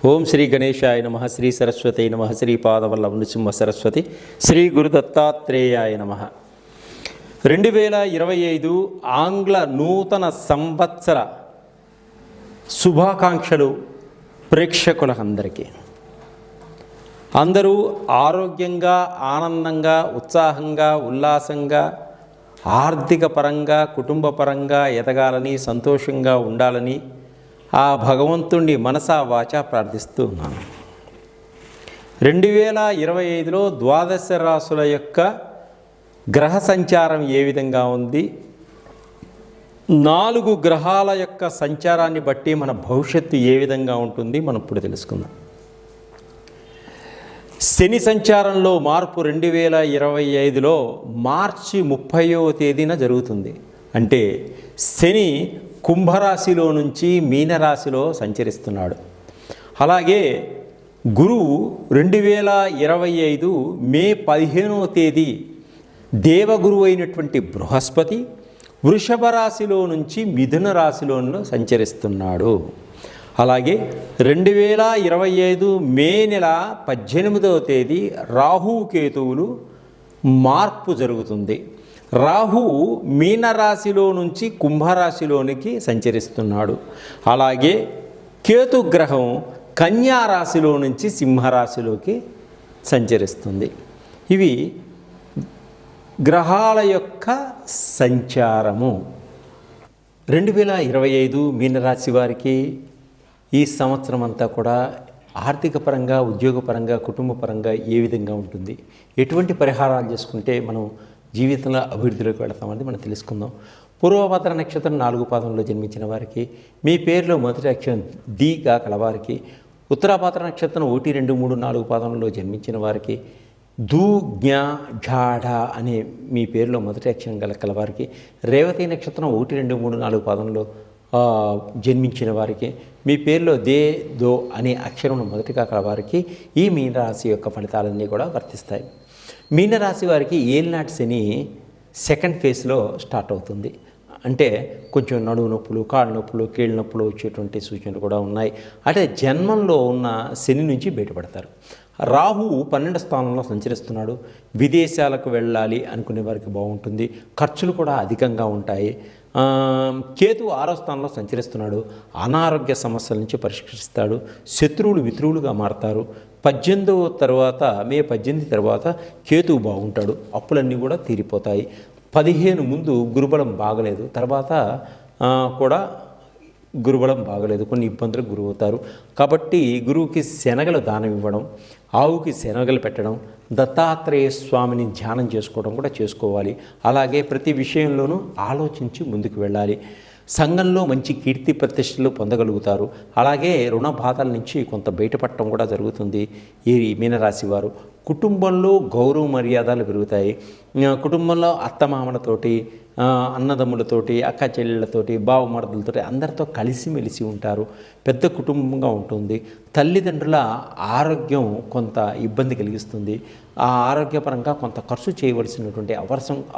ఓం శ్రీ గణేశాయ నమః, శ్రీ సరస్వతి నమః, శ్రీ పాదవల్లభ నృసింహ సరస్వతి, శ్రీ గురు దత్తాత్రేయాయ నమః. 2025 ఆంగ్ల నూతన సంవత్సర శుభాకాంక్షలు ప్రేక్షకులందరికీ. అందరూ ఆరోగ్యంగా, ఆనందంగా, ఉత్సాహంగా, ఉల్లాసంగా, ఆర్థిక పరంగా, కుటుంబ పరంగా ఎదగాలని, సంతోషంగా ఉండాలని ఆ భగవంతుణ్ణి మనసా వాచా ప్రార్థిస్తూ ఉన్నాను. 2025లో ద్వాదశ రాశుల యొక్క గ్రహ సంచారం ఏ విధంగా ఉంది, 4 గ్రహాల యొక్క సంచారాన్ని బట్టి మన భవిష్యత్తు ఏ విధంగా ఉంటుంది మనం ఇప్పుడు తెలుసుకుందాం. శని సంచారంలో మార్పు 2025లో మార్చి 30వ తేదీన జరుగుతుంది. అంటే శని కుంభరాశిలో నుంచి మీనరాశిలో సంచరిస్తున్నాడు. అలాగే గురువు 2025 మే 15వ తేదీ దేవగురువు అయినటువంటి బృహస్పతి వృషభ రాశిలో నుంచి మిథున రాశిలో సంచరిస్తున్నాడు. అలాగే 2025 మే నెల 18వ తేదీ రాహువు కేతువులు మార్పు జరుగుతుంది. రాహువు మీనరాశిలో నుంచి కుంభరాశిలోనికి సంచరిస్తున్నాడు. అలాగే కేతుగ్రహం కన్యా రాశిలో నుంచి సింహరాశిలోకి సంచరిస్తుంది. ఇవి గ్రహాల యొక్క సంచారము. 2025 మీనరాశి వారికి ఈ సంవత్సరం అంతా కూడా ఆర్థిక పరంగా, ఉద్యోగపరంగా, కుటుంబ పరంగా ఏ విధంగా ఉంటుంది, ఎటువంటి పరిహారాలు చేసుకుంటే మనం జీవితంలో అభివృద్ధిలోకి వెళతామని మనం తెలుసుకుందాం. పూర్వభద్ర నక్షత్రం 4 పాదంలో జన్మించిన వారికి, మీ పేరులో మొదటి అక్షరం దిగా కలవారికి, ఉత్తరాభద్ర నక్షత్రం 1, 2, 3, 4 పాదంలో జన్మించిన వారికి, ధూ జ్ఞ ఝాఢ అనే మీ పేరులో మొదటి అక్షరం కలవారికి, రేవతి నక్షత్రం 1, 2, 3, 4 పాదంలో జన్మించిన వారికి, మీ పేరులో దే దో అనే అక్షరం మొదటిగా కలవారికి ఈ మీనరాశి యొక్క ఫలితాలన్నీ కూడా వర్తిస్తాయి. మీనరాశి వారికి ఏలినాటి శని సెకండ్ ఫేజ్లో స్టార్ట్ అవుతుంది. అంటే కొంచెం నడువు నొప్పులు, కాళ్ళ నొప్పులు, కీళ్ళ నొప్పులు వచ్చేటువంటి సూచనలు కూడా ఉన్నాయి. అంటే జన్మంలో ఉన్న శని నుంచి బయటపడతారు. రాహువు 12వ స్థానంలో సంచరిస్తున్నాడు. విదేశాలకు వెళ్ళాలి అనుకునే వారికి బాగుంటుంది. ఖర్చులు కూడా అధికంగా ఉంటాయి. కేతు 6వ స్థానంలో సంచరిస్తున్నాడు. అనారోగ్య సమస్యల నుంచి పరిష్కరిస్తాడు. శత్రువులు మిత్రువులుగా మారతారు. 18వ తర్వాత మే 18 తర్వాత కేతువు బాగుంటాడు. అప్పులన్నీ కూడా తీరిపోతాయి. 15 ముందు గురుబలం బాగలేదు, తర్వాత కూడా గురుబలం బాగలేదు, కొన్ని ఇబ్బందులకు గురవుతారు. కాబట్టి గురువుకి శనగలు దానం ఇవ్వడం, ఆవుకి శనగలు పెట్టడం, దత్తాత్రేయ స్వామిని ధ్యానం చేసుకోవడం కూడా చేసుకోవాలి. అలాగే ప్రతి విషయంలోనూ ఆలోచించి ముందుకు వెళ్ళాలి. సంఘంలో మంచి కీర్తి ప్రతిష్టలు పొందగలుగుతారు. అలాగే రుణ బాధల నుంచి కొంత బయటపడటం కూడా జరుగుతుంది. ఈ మీనరాశి వారు కుటుంబంలో గౌరవ మర్యాదలు పెరుగుతాయి. కుటుంబంలో అత్తమామలతోటి, అన్నదమ్ములతోటి, అక్క చెల్లెళ్ళతోటి, బావమరదులతోటి అందరితో కలిసిమెలిసి ఉంటారు. పెద్ద కుటుంబంగా ఉంటుంది. తల్లిదండ్రుల ఆరోగ్యం కొంత ఇబ్బంది కలిగిస్తుంది. ఆ ఆరోగ్యపరంగా కొంత ఖర్చు చేయవలసినటువంటి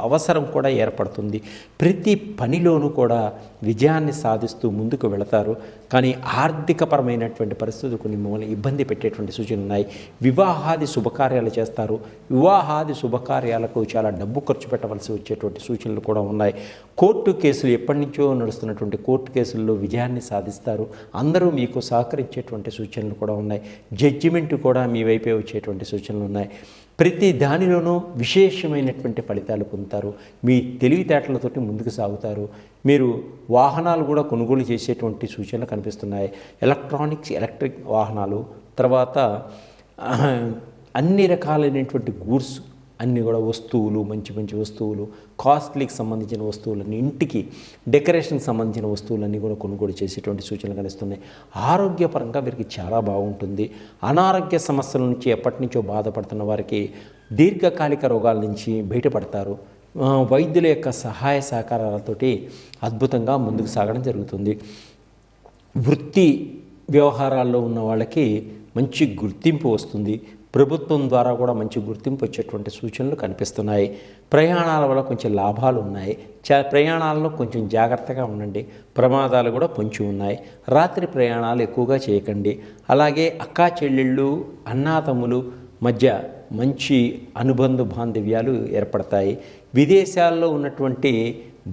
అవసరం కూడా ఏర్పడుతుంది. ప్రతి పనిలోనూ కూడా విజయాన్ని సాధిస్తూ ముందుకు వెళతారు. కానీ ఆర్థికపరమైనటువంటి పరిస్థితులు కొన్ని మిమ్మల్ని ఇబ్బంది పెట్టేటువంటి సూచనలు ఉన్నాయి. వివాహాది శుభకార్యాలు చేస్తారు. వివాహాది శుభకార్యాలకు చాలా డబ్బు ఖర్చు పెట్టవలసి వచ్చేటువంటి సూచనలు కూడా ఉన్నాయి. కోర్టు కేసులు, ఎప్పటి నుంచో నడుస్తున్నటువంటి కోర్టు కేసుల్లో విజయాన్ని సాధిస్తారు. అందరూ మీకు సహకరించేటువంటి సూచనలు కూడా ఉన్నాయి. జడ్జిమెంట్ కూడా మీ వైపే వచ్చేటువంటి సూచనలు ఉన్నాయి. ప్రతి దానిలోనూ విశేషమైనటువంటి ఫలితాలు పొందుతారు. మీ తెలివితేటలతోటి ముందుకు సాగుతారు. మీరు వాహనాలు కూడా కొనుగోలు చేసేటువంటి సూచనలు కనిపిస్తున్నాయి. ఎలక్ట్రిక్ వాహనాలు, తర్వాత అన్ని రకాలైనటువంటి గూడ్స్ అన్నీ కూడా వస్తువులు, మంచి మంచి వస్తువులు, కాస్ట్లీకి సంబంధించిన వస్తువులన్నీ, ఇంటికి డెకరేషన్కి సంబంధించిన వస్తువులన్నీ కూడా కొనుగోలు చేసేటువంటి సూచనలు కనిపిస్తున్నాయి. ఆరోగ్యపరంగా వీరికి చాలా బాగుంటుంది. అనారోగ్య సమస్యల నుంచి ఎప్పటి నుంచో బాధపడుతున్న వారికి దీర్ఘకాలిక రోగాల నుంచి బయటపడతారు. వైద్యుల యొక్క సహాయ సహకారాలతోటి అద్భుతంగా ముందుకు సాగడం జరుగుతుంది. వృత్తి వ్యవహారాల్లో ఉన్న వాళ్ళకి మంచి గుర్తింపు వస్తుంది. ప్రభుత్వం ద్వారా కూడా మంచి గుర్తింపు వచ్చేటువంటి సూచనలు కనిపిస్తున్నాయి. ప్రయాణాల వల్ల కొంచెం లాభాలు ఉన్నాయి. ప్రయాణాలలో కొంచెం జాగ్రత్తగా ఉండండి. ప్రమాదాలు కూడా పొంచి ఉన్నాయి. రాత్రి ప్రయాణాలు ఎక్కువగా చేయకండి. అలాగే అక్కా చెల్లెళ్ళు, అన్నాతమ్ములు మధ్య మంచి అనుబంధ బాంధవ్యాలు ఏర్పడతాయి. విదేశాల్లో ఉన్నటువంటి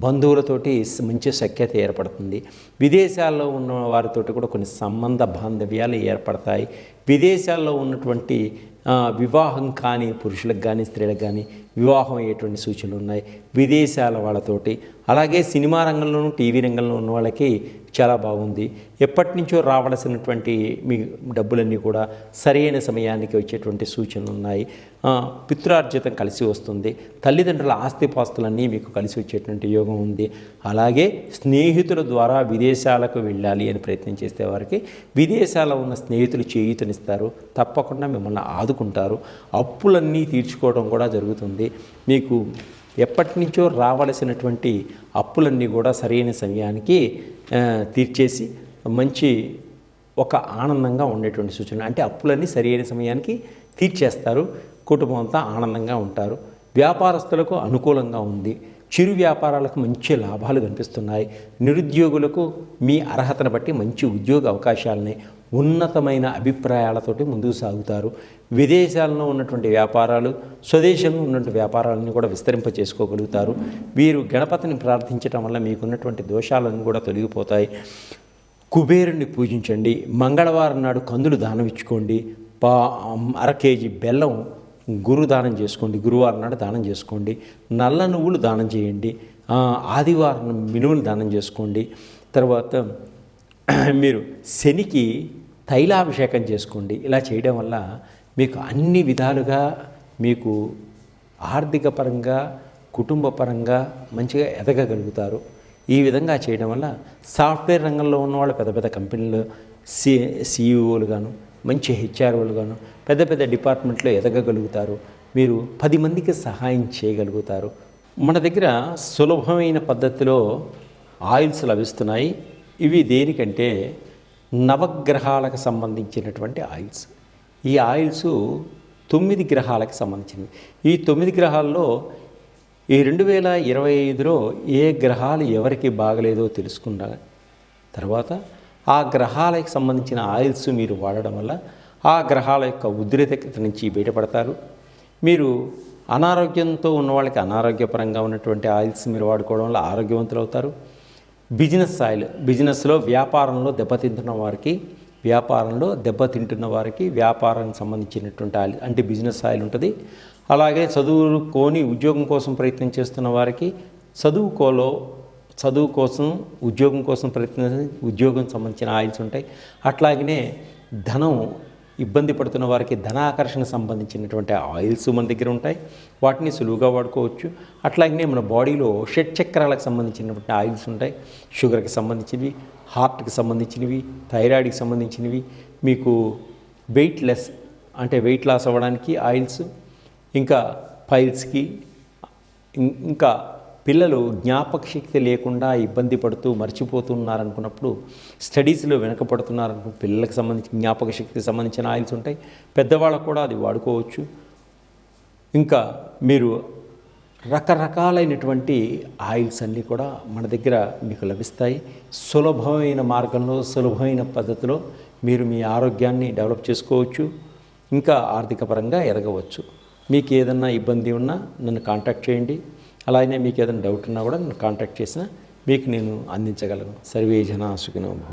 బంధువులతోటి మంచి సఖ్యత ఏర్పడుతుంది. విదేశాల్లో ఉన్న వారితోటి కూడా కొన్ని సంబంధ బాంధవ్యాలు ఏర్పడతాయి. విదేశాల్లో ఉన్నటువంటి వివాహం కాని పురుషులకు కానీ స్త్రీలకు కానీ వివాహం అయ్యేటువంటి సూచనలు ఉన్నాయి విదేశాల వాళ్ళతోటి. అలాగే సినిమా రంగంలోనూ టీవీ రంగంలో ఉన్న వాళ్ళకి చాలా బాగుంది. ఎప్పటి నుంచో రావాల్సినటువంటి మీ డబ్బులన్నీ కూడా సరైన సమయానికి వచ్చేటువంటి సూచనలు ఉన్నాయి. పితృార్జితం కలిసి వస్తుంది. తల్లిదండ్రుల ఆస్తిపాస్తులన్నీ మీకు కలిసి వచ్చేటువంటి యోగం ఉంది. అలాగే స్నేహితుల ద్వారా విదేశాలకు వెళ్ళాలి అని ప్రయత్నం చేసే వారికి విదేశాల్లో ఉన్న స్నేహితులు చేయూతనిస్తారు. తప్పకుండా మిమ్మల్ని ఆదుకుంటారు. అప్పులన్నీ తీర్చుకోవడం కూడా జరుగుతుంది. మీకు ఎప్పటి నుంచో రావలసినటువంటి అప్పులన్నీ కూడా సరైన సమయానికి తీర్చేసి మంచి ఒక ఆనందంగా ఉండేటువంటి సూచన. అంటే అప్పులన్నీ సరైన సమయానికి తీర్చేస్తారు. కుటుంబం అంతా ఆనందంగా ఉంటారు. వ్యాపారస్తులకు అనుకూలంగా ఉంది. చిరు వ్యాపారాలకు మంచి లాభాలు కనిపిస్తున్నాయి. నిరుద్యోగులకు మీ అర్హతను బట్టి మంచి ఉద్యోగ అవకాశాలని ఉన్నతమైన అభిప్రాయాలతోటి ముందుకు సాగుతారు. విదేశాల్లో ఉన్నటువంటి వ్యాపారాలు, స్వదేశంలో ఉన్నటువంటి వ్యాపారాలను కూడా విస్తరింప చేసుకోగలుగుతారు. వీరు గణపతిని ప్రార్థించడం వల్ల మీకున్నటువంటి దోషాలను కూడా తొలగిపోతాయి. కుబేరుణ్ణి పూజించండి. మంగళవారం నాడు కందులు దానం ఇచ్చుకోండి. 1/2 కేజీ బెల్లం దానం చేసుకోండి. గురువారం నాడు దానం చేసుకోండి. నల్ల నువ్వులు దానం చేయండి. ఆదివారం మినుములు దానం చేసుకోండి. తర్వాత మీరు శనికి తైలాభిషేకం చేసుకోండి. ఇలా చేయడం వల్ల మీకు అన్ని విధాలుగా మీకు ఆర్థిక పరంగా, కుటుంబ పరంగా మంచిగా ఎదగగలుగుతారు. ఈ విధంగా చేయడం వల్ల సాఫ్ట్వేర్ రంగంలో ఉన్నవాళ్ళు పెద్ద పెద్ద కంపెనీలు సిఇఓలు గాను, మంచి హెచ్ఆర్ఓలు గాను, పెద్ద పెద్ద డిపార్ట్మెంట్లో ఎదగగలుగుతారు. మీరు 10 మందికి సహాయం చేయగలుగుతారు. మన దగ్గర సులభమైన పద్ధతిలో ఆయిల్స్ లభిస్తున్నాయి. ఇవి దేనికంటే నవగ్రహాలకు సంబంధించినటువంటి ఆయిల్స్. ఈ ఆయిల్స్ 9 గ్రహాలకు సంబంధించినవి. ఈ 9 గ్రహాల్లో ఈ 2025లో ఏ గ్రహాలు ఎవరికి బాగలేదో తెలుసుకున్న తర్వాత ఆ గ్రహాలకు సంబంధించిన ఆయిల్స్ మీరు వాడడం వల్ల ఆ గ్రహాల యొక్క ఉద్రిక్తత నుంచి బయటపడతారు. మీరు అనారోగ్యంతో ఉన్న వాళ్ళకి అనారోగ్యపరంగా ఉన్నటువంటి ఆయిల్స్ మీరు వాడుకోవడం వల్ల ఆరోగ్యవంతులు అవుతారు. బిజినెస్లో వ్యాపారంలో దెబ్బతింటున్న వారికి వ్యాపారానికి సంబంధించినటువంటి ఆయిల్ అంటే బిజినెస్ ఆయిల్ ఉంటుంది. అలాగే చదువుకొని ఉద్యోగం కోసం ప్రయత్నం చేస్తున్న వారికి చదువు కోసం ఉద్యోగం కోసం ఉద్యోగం సంబంధించిన ఆయిల్స్ ఉంటాయి. అట్లాగనే ధనం ఇబ్బంది పడుతున్న వారికి ధనాకర్షణ సంబంధించినటువంటి ఆయిల్స్ మన దగ్గర ఉంటాయి. వాటిని సులువుగా వాడుకోవచ్చు. అట్లాగనే మన బాడీలో షట్చక్రాలకు సంబంధించినటువంటి ఆయిల్స్ ఉంటాయి. షుగర్కి సంబంధించినవి, హార్ట్కి సంబంధించినవి, థైరాయిడ్కి సంబంధించినవి, మీకు వెయిట్ లాస్ అవ్వడానికి ఆయిల్స్, ఇంకా పైల్స్కి, ఇంకా పిల్లలు జ్ఞాపక శక్తి లేకుండా ఇబ్బంది పడుతూ మర్చిపోతున్నారనుకున్నప్పుడు, స్టడీస్లో వెనకపడుతున్నారనుకున్న పిల్లలకు సంబంధించి జ్ఞాపక శక్తికి సంబంధించిన ఆయిల్స్ ఉంటాయి. పెద్దవాళ్ళకు కూడా అది వాడుకోవచ్చు. ఇంకా మీరు రకరకాలైనటువంటి ఆయిల్స్ అన్నీ కూడా మన దగ్గర మీకు లభిస్తాయి. సులభమైన మార్గంలో, సులభమైన పద్ధతిలో మీరు మీ ఆరోగ్యాన్ని డెవలప్ చేసుకోవచ్చు. ఇంకా ఆర్థిక పరంగా ఎదగవచ్చు. మీకు ఏదన్నా ఇబ్బంది ఉన్నా నన్ను కాంటాక్ట్ చేయండి. అలాగే మీకు ఏదైనా డౌట్ ఉన్నా కూడా నన్ను కాంటాక్ట్ చేసినా మీకు నేను అందించగలను. సర్వే జనా సుఖినో భవంతు.